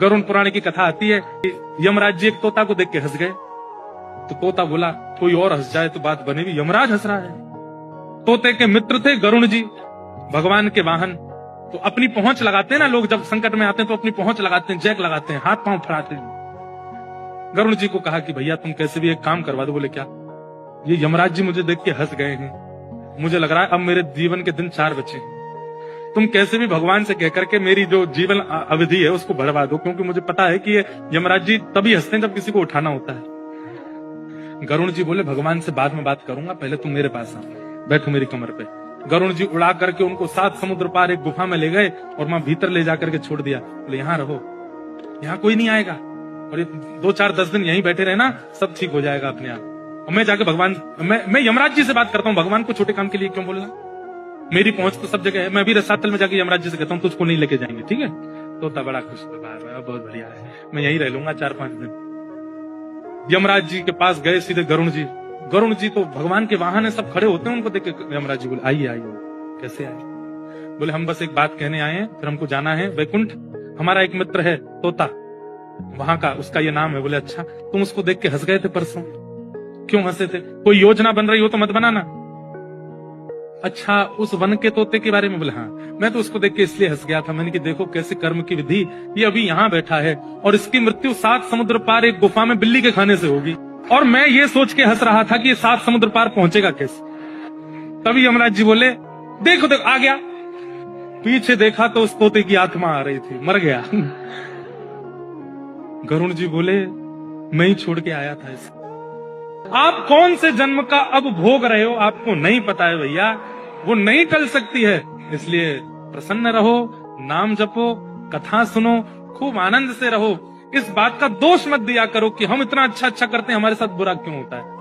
गरुण पुराण की कथा आती है कि यमराज जी एक तोता को देख के हंस गए। तो तोता बोला कोई और हंस जाए तो बात बनेगी, यमराज हंस रहा है। तोते के मित्र थे गरुण जी, भगवान के वाहन। तो अपनी पहुंच लगाते हैं ना लोग, जब संकट में आते हैं तो अपनी पहुंच लगाते हैं, जैक लगाते हैं, हाथ पांव फड़ाते हैं। गरुण जी को कहा कि भैया तुम कैसे भी एक काम करवा दो। बोले क्या? ये यमराज जी मुझे देख के हंस गए हैं, मुझे लग रहा है अब मेरे जीवन के दिन 4 बचे हैं। तुम कैसे भी भगवान से कहकर के मेरी जो जीवन अवधि है उसको बढ़वा दो, क्योंकि मुझे पता है कि ये यमराज जी तभी हंसते हैं जब किसी को उठाना होता है। गरुण जी बोले भगवान से बाद में बात करूंगा, पहले तुम मेरे पास आओ, बैठो मेरी कमर पे। गरुण जी उड़ा करके उनको 7 समुद्र पार एक गुफा में ले गए और वहां भीतर ले जाकर के छोड़ दिया। बोले यहाँ रहो, यहाँ कोई नहीं आएगा, और ये 2-4-10 दिन यहीं बैठे रहना, सब ठीक हो जाएगा अपने आप। और मैं जाके भगवान, मैं यमराज जी से बात करता हूँ, भगवान को छोटे काम के लिए क्यों बोलना, मेरी पहुंच तो सब जगह है। मैं भी रसातल में जाके यमराज जी से कहता हूँ तुझको नहीं लेके जाएंगे, ठीक है? तोता बड़ा खुश हुआ, बहुत बढ़िया है, मैं यहीं रह लूंगा 4-5 दिन। यमराज जी के पास गए सीधे गरुण जी। गरुण जी तो भगवान के वाहन है, सब खड़े होते हैं, उनको देख के यमराज जी बोले आइए आइए। कैसे आए? बोले हम बस एक बात कहने आए हैं, फिर हमको जाना है वैकुंठ। हमारा एक मित्र है तोता, वहां का, उसका ये नाम है। बोले अच्छा, तुम उसको देख के हंस गए थे परसों, क्यों हंसे थे? कोई योजना बन रही हो तो मत बनाना। अच्छा, उस वन के तोते के बारे में? बोले हाँ, मैं तो उसको देख के इसलिए हंस गया था, मैंने कि देखो कैसे कर्म की विधि, ये अभी यहाँ बैठा है और इसकी मृत्यु 7 समुद्र पार एक गुफा में बिल्ली के खाने से होगी, और मैं ये सोच के हंस रहा था कि ये 7 समुद्र पार पहुंचेगा कैसे। तभी यमराज जी बोले देखो देखो आ गया। पीछे देखा तो उस तोते की आत्मा आ रही थी, मर गया। गरुण जी बोले मैं ही छोड़ के आया था इसे। आप कौन से जन्म का अब भोग रहे हो आपको नहीं पता है भैया, वो नहीं टल सकती है। इसलिए प्रसन्न रहो, नाम जपो, कथा सुनो, खूब आनंद से रहो। इस बात का दोष मत दिया करो कि हम इतना अच्छा अच्छा करते हैं, हमारे साथ बुरा क्यों होता है।